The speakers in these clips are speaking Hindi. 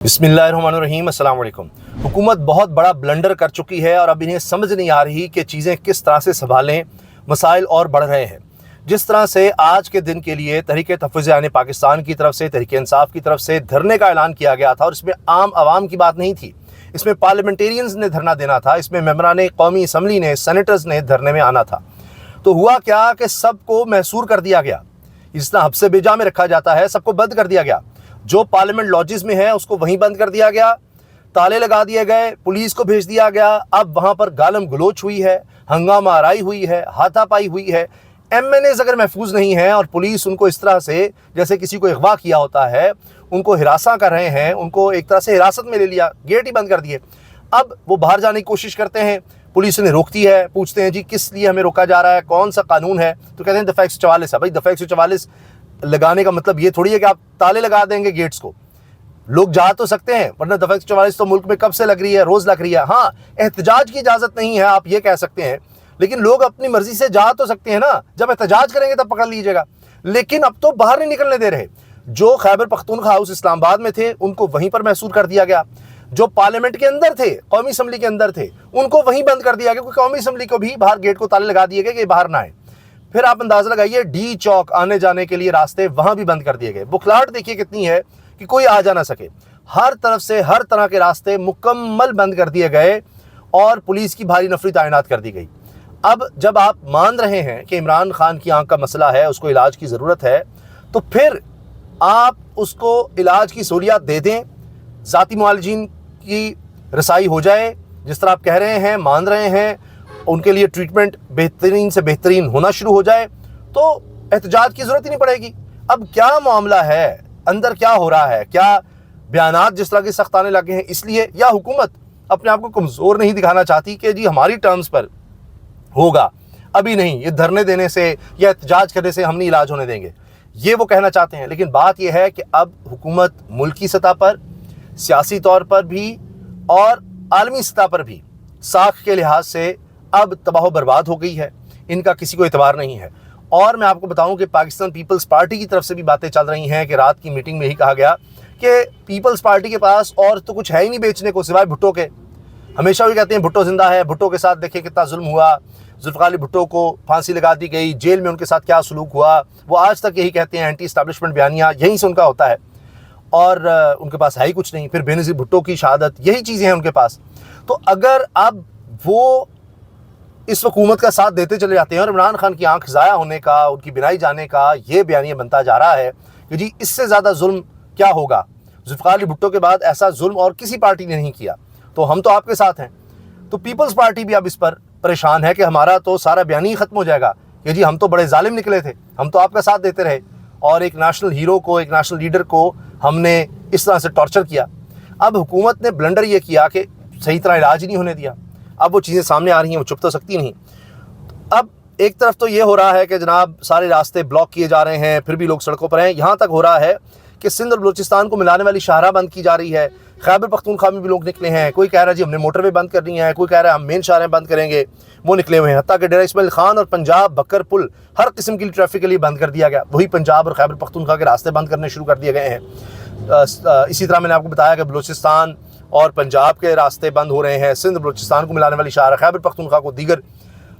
बिस्मिल्लाहिर्रहमानिर्रहीम, अस्सलाम वालेकुम। हुकूमत बहुत बड़ा ब्लंडर कर चुकी है और अब इन्हें समझ नहीं आ रही कि चीज़ें किस तरह से संभालें। मसाइल और बढ़ रहे हैं। जिस तरह से आज के दिन के लिए तहरीक तहफ़्फ़ुज़ यानी पाकिस्तान की तरफ से, तहरीक इंसाफ की तरफ से धरने का ऐलान किया गया था और इसमें आम आवाम की बात नहीं थी, इसमें पार्लियामेंटेरियंस ने धरना देना था, इसमें मेंबरान कौमी असम्बली ने, सेनेटर्स ने धरने में आना था। तो हुआ क्या कि सबको महसूर कर दिया गया। इस तरह हब्से बेजा में रखा जाता है, सबको बंद कर दिया गया। जो पार्लियामेंट लॉजेस में है उसको वहीं बंद कर दिया गया, ताले लगा दिए गए, पुलिस को भेज दिया गया। अब वहां पर गालम गलोच हुई है, हंगामा आराई हुई है, हाथापाई हुई है। एमएनएज अगर महफूज नहीं है और पुलिस उनको इस तरह से जैसे किसी को अगवा किया होता है, उनको हिरासा कर रहे हैं, उनको एक तरह से हिरासत में ले लिया, गेट ही बंद कर दिए। अब वो बाहर जाने की कोशिश करते हैं, पुलिस ने रोकती है, पूछते हैं जी किस लिए हमें रोका जा रहा है, कौन सा कानून है, तो कहते हैं दफ़ा 144 है। भाई दफ़ा 144 लगाने का मतलब ये थोड़ी है कि आप ताले लगा देंगे गेट्स को। लोग जा तो सकते हैं, वरना दफ़ा 144 तो मुल्क में कब से लग रही है, रोज लग रही है। हाँ, एहतजाज की इजाजत नहीं है, आप ये कह सकते हैं, लेकिन लोग अपनी मर्जी से जा तो सकते हैं ना। जब एहतजाज करेंगे तब पकड़ लीजिएगा, लेकिन अब तो बाहर नहीं निकलने दे रहे। जो खैबर पख्तूनख्वा हाउस इस्लामाबाद में थे उनको वहीं पर महसूर कर दिया गया, जो पार्लियामेंट के अंदर थे, कौमी असम्बली के अंदर थे, उनको वहीं बंद कर दिया गया, क्योंकि कौमी असम्बली को भी बाहर गेट को ताले लगा दिए गए कि बाहर ना आए। फिर आप अंदाजा लगाइए, डी चौक आने जाने के लिए रास्ते वहां भी बंद कर दिए गए। बुखलाहट देखिए कितनी है कि कोई आ जा ना सके। हर तरफ से हर तरह के रास्ते मुकम्मल बंद कर दिए गए और पुलिस की भारी नफरी तैनात कर दी गई। अब जब आप मान रहे हैं कि इमरान खान की आंख का मसला है, उसको इलाज की ज़रूरत है, तो फिर आप उसको इलाज की सहूलियत दे दें, ज़ाती मुआलजीन की रसाई हो जाए। जिस तरह आप कह रहे हैं, मान रहे हैं, उनके लिए ट्रीटमेंट बेहतरीन से बेहतरीन होना शुरू हो जाए, तो एहतजाज की ज़रूरत ही नहीं पड़ेगी। अब क्या मामला है, अंदर क्या हो रहा है, क्या बयानात जिस तरह के सख्त आने लगे हैं इसलिए, या हुकूमत अपने आप को कमज़ोर नहीं दिखाना चाहती कि जी हमारी टर्म्स पर होगा, अभी नहीं, ये धरने देने से या एहतजाज करने से हम नहीं इलाज होने देंगे, ये वो कहना चाहते हैं। लेकिन बात यह है कि अब हुकूमत मुल्की सतह पर, सियासी तौर पर भी और आलमी सतह पर भी साख के लिहाज से अब तबाह बर्बाद हो गई है, इनका किसी को एतबार नहीं है। और मैं आपको बताऊं कि पाकिस्तान पीपल्स पार्टी की तरफ से भी बातें चल रही हैं कि रात की मीटिंग में ही कहा गया कि पीपल्स पार्टी के पास और तो कुछ है ही नहीं बेचने को सिवाय भुट्टो के। हमेशा भी कहते हैं भुट्टो जिंदा है, भुट्टो के साथ देखिए कितना जुल्म हुआ, जुल्फ़िकार अली भुट्टो को फांसी लगा दी गई, जेल में उनके साथ क्या सलूक हुआ, वो आज तक यही कहते हैं। एंटी इस्टेब्लिशमेंट बयानिया यहीं से उनका होता है और उनके पास है ही कुछ नहीं। फिर बेनज़ीर भुट्टो की शहादत, यही चीज़ें हैं उनके पास। तो अगर अब वो इस हुकूमत का साथ देते चले जाते हैं और इमरान खान की आंख ज़ाया होने का, उनकी बिनाई जाने का ये बयानिया बनता जा रहा है कि जी इससे ज़्यादा जुल्म क्या होगा, जुल्फ़िकार अली भुट्टो के बाद ऐसा जुल्म और किसी पार्टी ने नहीं किया, तो हम तो आपके साथ हैं। तो पीपल्स पार्टी भी अब इस पर परेशान है कि हमारा तो सारा बयान ही ख़त्म हो जाएगा कि जी हम तो बड़े जालिम निकले थे, हम तो आपका साथ देते रहे और एक नेशनल हीरो को, एक नेशनल लीडर को हमने इस तरह से टॉर्चर किया। अब हुकूमत ने ब्लंडर ये किया कि सही तरह इलाज ही नहीं होने दिया। अब वो चीज़ें सामने आ रही हैं, वो चुप तो सकती नहीं। अब एक तरफ तो ये हो रहा है कि जनाब सारे रास्ते ब्लॉक किए जा रहे हैं, फिर भी लोग सड़कों पर हैं। यहाँ तक हो रहा है कि सिंध और बलूचिस्तान को मिलाने वाली शाहराह बंद की जा रही है। खैबर पख्तूनख्वा में भी लोग निकले हैं, कोई कह रहा है जी हमने मोटरवे बंद करनी है, कोई कह रहा है हम मेन शाहराह बंद करेंगे, वो निकले हुए हैं। हत्ता कि डेरा इस्माइल खान और पंजाब बकर पुल हर किस्म की ट्रैफिक के लिए बंद कर दिया गया। वही पंजाब और खैबर पख्तूनख्वा के रास्ते बंद करने शुरू कर दिए गए हैं। इसी तरह मैंने आपको बताया कि बलूचिस्तान और पंजाब के रास्ते बंद हो रहे हैं, सिंध बलूचिस्तान को मिलाने वाली शाहराह, खैबर पख्तूनख्वा को दीगर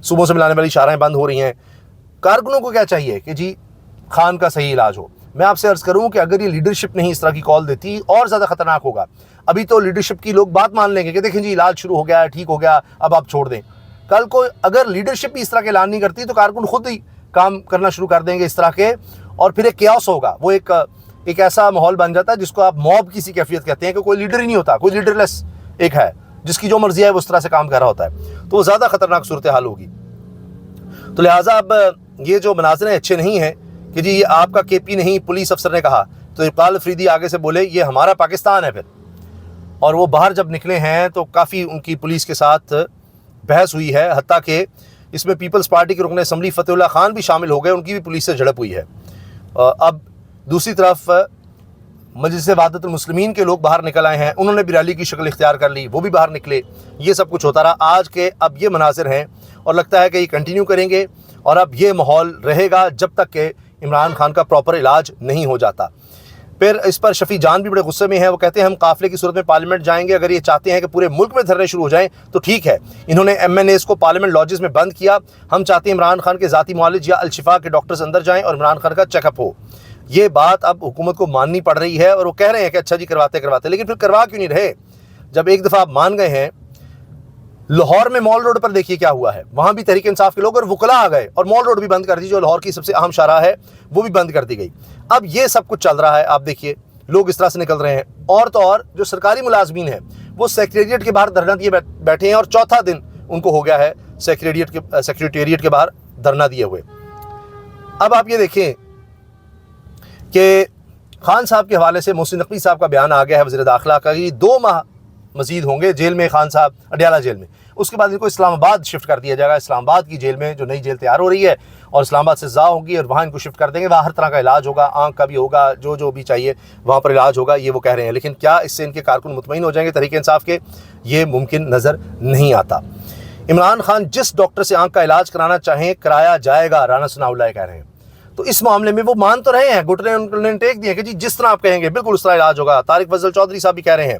सूबों से मिलाने वाली शाहराहें बंद हो रही हैं। कारकुनों को क्या चाहिए कि जी खान का सही इलाज हो। मैं आपसे अर्ज़ करूं कि अगर ये लीडरशिप नहीं इस तरह की कॉल देती और ज़्यादा ख़तरनाक होगा। अभी तो लीडरशिप की लोग बात मान लेंगे कि देखें जी इलाज शुरू हो गया है, ठीक हो गया, अब आप छोड़ दें। कल को अगर लीडरशिप भी इस तरह के ऐलान नहीं करती तो कारकुन खुद ही काम करना शुरू कर देंगे इस तरह के, और फिर एक क्यास होगा। वो एक ऐसा माहौल बन जाता है जिसको आप मॉब की सी कैफियत कहते हैं कि कोई लीडर ही नहीं होता, कोई लीडरलेस एक है जिसकी जो मर्जी है वो उस तरह से काम कर रहा होता है, तो वो ज़्यादा ख़तरनाक सूरत हाल होगी। तो लिहाजा अब ये जो मनाज़रे अच्छे नहीं हैं कि जी ये आपका केपी नहीं, पुलिस अफसर ने कहा, तो इकबाल अफरीदी आगे से बोले ये हमारा पाकिस्तान है फिर। और वो बाहर जब निकले हैं तो काफ़ी उनकी पुलिस के साथ बहस हुई है, हत्ता कि इसमें पीपल्स पार्टी के रुकन असम्बली फ़तेहुल्लाह खान भी शामिल हो गए, उनकी भी पुलिस से झड़प हुई है। अब दूसरी तरफ मजलिस वहादतुल मुस्लिमीन के लोग बाहर निकल आए हैं, उन्होंने भी रैली की शक्ल इख्तियार कर ली, वो भी बाहर निकले। ये सब कुछ होता रहा। आज के अब ये मनाजिर हैं और लगता है कि ये कंटिन्यू करेंगे और अब ये माहौल रहेगा जब तक कि इमरान खान का प्रॉपर इलाज नहीं हो जाता। फिर इस पर शफी जान भी बड़े गुस्से में है। वो कहते हैं हम काफिले की सूरत में पार्लियामेंट जाएंगे, अगर ये चाहते हैं कि पूरे मुल्क में धरने शुरू हो जाएं तो ठीक है। इन्होंने MNAs को पार्लियामेंट लॉजेस में बंद किया। हम चाहते हैं इमरान खान के ज़ाती मुआलिज या अल-शिफा के डॉक्टर्स अंदर जाएं और इमरान खान का चेकअप हो। ये बात अब हुकूमत को माननी पड़ रही है और वो कह रहे हैं कि अच्छा जी करवाते, लेकिन फिर करवा क्यों नहीं रहे? जब एक दफ़ा आप मान गए हैं। लाहौर में मॉल रोड पर देखिए क्या हुआ है, वहां भी तहरीक इंसाफ के लोग और वकला आ गए और मॉल रोड भी बंद कर दी, जो लाहौर की सबसे अहम शाहराह है वो भी बंद कर दी गई। अब ये सब कुछ चल रहा है, आप देखिए लोग इस तरह से निकल रहे हैं। और तो और जो सरकारी मुलाजमीन हैं वो सेक्रेटेरिएट के बाहर धरना दिए बैठे हैं और चौथा दिन उनको हो गया है सेक्रेटेरिएट के बाहर धरना दिए हुए। अब आप ये देखें कि खान साहब के हवाले से मोहसिन नकवी साहब का बयान आ गया है वज़ीर दाखिला का कि 2 माह मजीद होंगे जेल में खान साहब, अडयाला जेल में। उसके बाद इनको इस्लामाबाद शिफ्ट कर दिया जाएगा, इस्लामाबाद की जेल में, जो नई जेल तैयार हो रही है, और इस्लामाबाद से ज़ा होगी और वहाँ इनको शिफ्ट कर देंगे। वहाँ हर तरह का इलाज होगा, आँख का भी होगा, जो भी चाहिए वहाँ पर इलाज होगा, ये वो कह रहे हैं। लेकिन क्या इससे इनके कारकुन मुतमईन हो जाएंगे तहरीक इंसाफ के? ये मुमकिन नज़र नहीं आता। इमरान खान जिस डॉक्टर से आँख का इलाज कराना चाहें कराया जाएगा, राना सनाउल्लाह कह रहे हैं। तो इस मामले में वो मान तो रहे हैं, घुटने उन्होंने टेक दिए कि जी जिस तरह आप कहेंगे बिल्कुल उस तरह इलाज होगा। तारिक फजल चौधरी साहब भी कह रहे हैं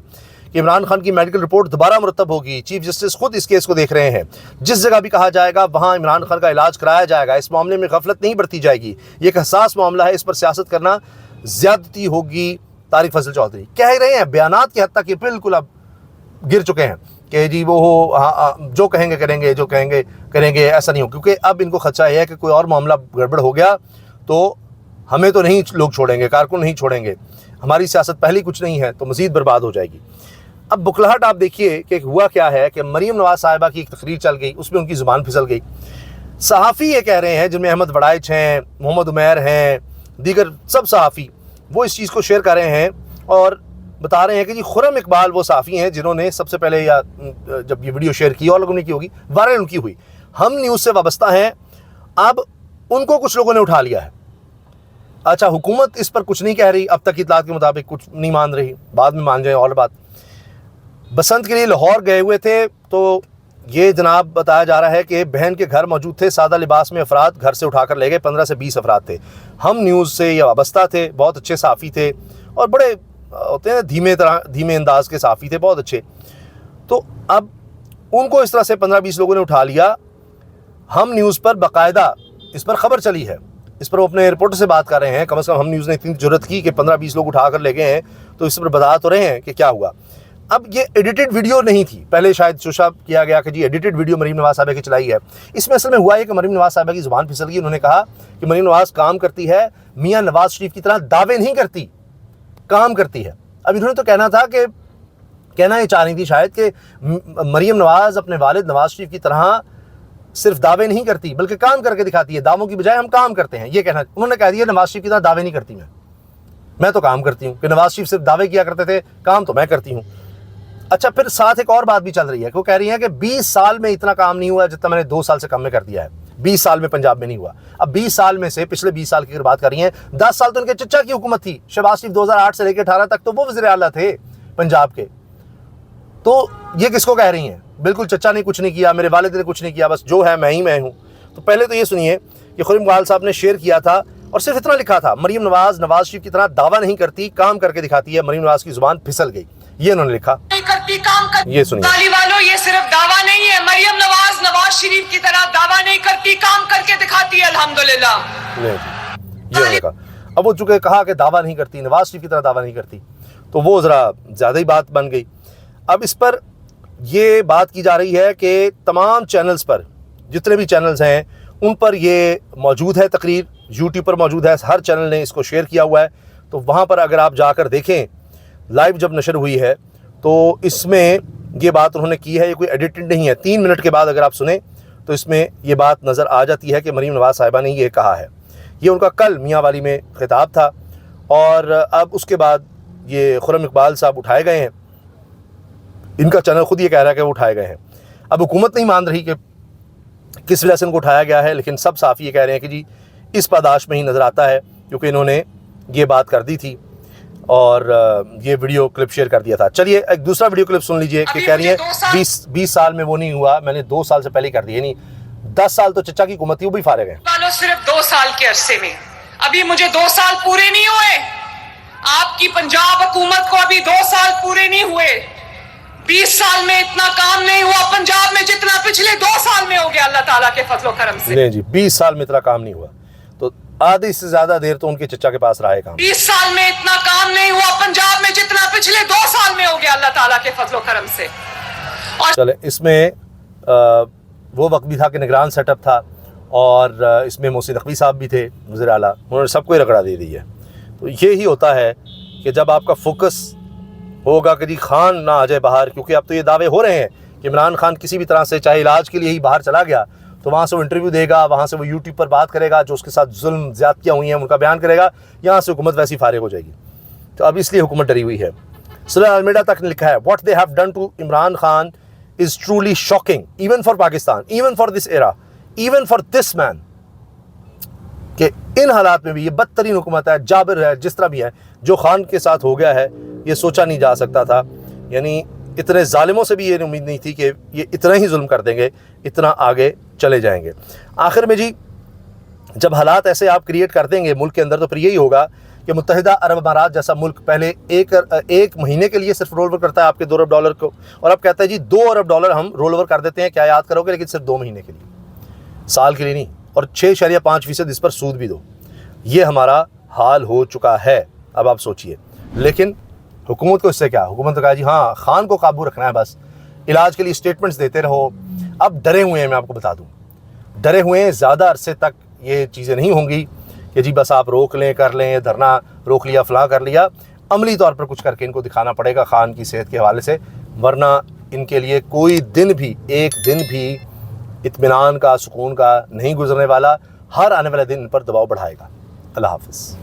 कि इमरान खान की मेडिकल रिपोर्ट दोबारा मुरतब होगी। चीफ जस्टिस खुद इस केस को देख रहे हैं, जिस जगह भी कहा जाएगा वहाँ इमरान खान का इलाज कराया जाएगा। इस मामले में गफलत नहीं बरती जाएगी, ये एक हसास मामला है, इस पर सियासत करना ज्यादती होगी। तारिक फजल चौधरी कह रहे हैं, बयानात की हद तक ये बिल्कुल अब गिर चुके हैं कि जी वो जो कहेंगे करेंगे, जो कहेंगे करेंगे, ऐसा नहीं हो। क्योंकि अब इनको खदशा है कि कोई और मामला गड़बड़ हो गया तो हमें तो नहीं लोग छोड़ेंगे, कारकुन नहीं छोड़ेंगे, हमारी सियासत पहले ही कुछ नहीं है तो मज़ीद बर्बाद हो जाएगी। अब बुखलाहट आप देखिए कि हुआ क्या है कि मरीम नवाज साहिबा की एक तकरीर चल गई, उसमें उनकी ज़ुबान फिसल गई। सहाफ़ी ये कह रहे हैं, जिनमें अहमद वड़ाइच हैं, मोहम्मद उमैर हैं, दीगर सब सहाफ़ी, वो इस चीज़ को शेयर कर रहे हैं और बता रहे हैं कि जी खुर्रम इकबाल वो सहाफ़ी हैं जिन्होंने सबसे पहले या जब ये वीडियो शेयर की और लोगों ने की होगी, वायरल उनकी हुई। हम न्यूज़ से वाबस्ता हैं, अब उनको कुछ लोगों ने उठा लिया है। अच्छा, हुकूमत इस पर कुछ नहीं कह रही, अब तक की इत्तलात के मुताबिक कुछ नहीं मान रही, बाद में मान जाए और बात। बसंत के लिए लाहौर गए हुए थे तो ये जनाब बताया जा रहा है कि बहन के घर मौजूद थे, सादा लिबास में अफराद घर से उठाकर ले गए, 15 से 20 अफराद थे। हम न्यूज़ से ये वाबस्ता थे, बहुत अच्छे सहाफ़ी थे और बड़े होते हैं धीमे अंदाज के सहाफ़ी थे, बहुत अच्छे। तो अब उनको इस तरह से 15-20 लोगों ने उठा लिया। हम न्यूज़ पर बाकायदा इस पर ख़बर चली है, इस पर वो अपने रिपोर्टर से बात कर रहे हैं। कम से कम हम न्यूज़ ने इतनी जरूरत की कि 15-20 लोग उठा कर ले गए हैं, तो इस पर बता तो रहे हैं कि क्या हुआ। अब ये एडिटेड वीडियो नहीं थी, पहले शायद शोशा किया गया कि जी एडिटेड वीडियो मरीम नवाज साहिबा की चलाई है। इसमें असल में हुआ है कि मरीम नवाज साहिबा की ज़ुबान फिसल गई। उन्होंने कहा कि मरीम नवाज काम करती है, मियाँ नवाज शरीफ की तरह दावे नहीं करती, काम करती है। अब इन्होंने तो कहना ये चाह रही थी शायद कि मरीम नवाज अपने वालिद नवाज शरीफ की तरह सिर्फ दावे नहीं करती बल्कि काम करके दिखाती है, दावों की बजाय हम काम करते हैं, ये कहना। उन्होंने कह दिया नवाज शरीफ की तरह दावे नहीं करती मैं तो काम करती हूँ, कि नवाज शरीफ सिर्फ दावे किया करते थे, काम तो मैं करती हूँ। अच्छा, फिर साथ एक और बात भी चल रही है, वो कह रही है कि 20 साल में इतना काम नहीं हुआ जितना मैंने 2 साल से कम में कर दिया है। 20 साल में पंजाब में नहीं हुआ। अब 20 साल में से पिछले 20 साल की अगर बात कर रही हैं, 10 साल तो उनके चचा की हुकूमत थी। शहबाज शरीफ 2008 से लेकर 18 तक तो वो वज़ीर आला थे पंजाब के। तो ये किसको कह रही हैं? बिल्कुल चचा ने कुछ नहीं किया, मेरे वालिद ने कुछ नहीं किया, बस जो है मैं हूँ। तो पहले तो ये सुनिए कि खुर्रम इकबाल साहब ने शेयर किया था और सिर्फ इतना लिखा था, मरीम नवाज शरीफ की तरह दावा नहीं करती, काम करके दिखाती है। मरीम नवाज की जुबान फिसल गई, ये उन्होंने लिखा। नहीं करती, काम कर। ये सुनिए, गाली वालों, ये सिर्फ दावा नहीं है, मरियम नवाज शरीफ की तरह दावा नहीं करती, काम करके दिखाती है, अल्हम्दुलिल्लाह। ये उन्होंने कहा। अब वो चूंकि कहा कि दावा नहीं करती, नवाज शरीफ की तरह दावा नहीं करती, तो वो ज़रा ज़्यादा ही बात बन गई। अब इस पर ये बात की जा रही है कि तमाम चैनल्स पर, जितने भी चैनल्स हैं उन पर ये मौजूद है तकरीर, यूट्यूब पर मौजूद है, हर चैनल ने इसको शेयर किया हुआ है। तो वहाँ पर अगर आप जाकर देखें, लाइव जब नशर हुई है तो इसमें ये बात उन्होंने की है, ये कोई एडिटेड नहीं है। 3 मिनट के बाद अगर आप सुने तो इसमें ये बात नज़र आ जाती है कि मरीम नवाज साहिबा ने ये कहा है। ये उनका कल मियाँ वाली में खिताब था और अब उसके बाद ये खुर्रम इकबाल साहब उठाए गए हैं। इनका चैनल खुद ये कह रहा है कि वो उठाए गए हैं। अब हुकूमत नहीं मान रही कि किस वजह से उनको उठाया गया है, लेकिन सब साफ़ी ये कह रहे हैं कि जी इस पादाश में ही नज़र आता है, क्योंकि इन्होंने ये बात कर दी थी और ये वीडियो क्लिप शेयर कर दिया था। चलिए एक दूसरा वीडियो क्लिप सुन लीजिए कि कह रही है 20 साल में वो नहीं हुआ, मैंने 2 साल से पहले कर दिया। नहीं, 10 साल तो चचा की हुकूमत थी, वो भी फारिग है। सिर्फ 2 साल के अरसे में, अभी मुझे 2 साल पूरे नहीं हुए, आपकी पंजाब हुकूमत को अभी 2 साल पूरे नहीं हुए, 20 साल में इतना काम नहीं हुआ पंजाब में जितना पिछले 2 साल में हो गया अल्लाह ताला के फजलो करम से। नहीं जी, 20 साल में इतना काम नहीं हुआ, तो आधी से ज्यादा देर तो उनके चचा के पास रहा है काम। 20 साल में इतना काम नहीं हुआ पंजाब में जितना पिछले 2 साल में हो गया अल्लाह ताला के फजलो करम से। और चले, इसमें वो वक्त भी था कि निगरान सेटअप था और इसमें मोहसिन नकवी साहब भी थे वज़ीर आला, उन्होंने सबको ही रगड़ा दे दी है। तो ये ही होता है कि जब आपका फोकस होगा कि जी खान ना आ जाए बाहर, क्योंकि अब तो ये दावे हो रहे हैं कि इमरान खान किसी भी तरह से चाहे इलाज के लिए ही बाहर चला गया तो वहाँ से वो इंटरव्यू देगा, वहाँ से वो यूट्यूब पर बात करेगा, जो उसके साथ जुल्म ज़्यादतियाँ हुई हैं उनका बयान करेगा, यहाँ से हुकूमत वैसी फारिग हो जाएगी। तो अब इसलिए हुकूमत डरी हुई है। सुलेमान अलमेडा तक ने लिखा है, what they have done to Imran Khan is truly shocking even for Pakistan, even for this era, even for this man। कि इन हालात में भी ये बदतरीन हुकूमत है, जाबिर है, जिस तरह भी है, जो खान के साथ हो गया है ये सोचा नहीं जा सकता था। यानी इतने जालिमों से भी ये उम्मीद नहीं थी कि ये इतना ही जुल्म कर देंगे, इतना आगे चले जाएंगे। आखिर में जी जब हालात ऐसे आप क्रिएट कर देंगे मुल्क के अंदर, तो फिर यही होगा कि मुत्तहिदा अरब अमारात जैसा मुल्क पहले एक महीने के लिए सिर्फ रोल ओवर करता है आपके $2 अरब को, और अब कहता है जी $2 अरब हम रोल ओवर कर देते हैं, क्या याद करोगे, लेकिन सिर्फ 2 महीने के लिए, साल के लिए नहीं, और 6.5% इस पर सूद भी दो। ये हमारा हाल हो चुका है। अब आप सोचिए, लेकिन हुकूमत को इससे क्या, हुकूमत ने कहा जी हाँ खान को काबू रखना है, बस इलाज के लिए स्टेटमेंट्स देते रहो। अब डरे हुए हैं, मैं आपको बता दूँ, डरे हुए हैं, ज़्यादा अरसे तक ये चीज़ें नहीं होंगी कि जी बस आप रोक लें, कर लें, धरना रोक लिया, फलां कर लिया। अमली तौर पर कुछ करके इनको दिखाना पड़ेगा खान की सेहत के हवाले से, वरना इनके लिए कोई दिन भी, एक दिन भी इत्मीनान का, सुकून का नहीं गुजरने वाला। हर आने वाले दिन इन पर दबाव बढ़ाएगा। अल्लाह हाफ़िज़।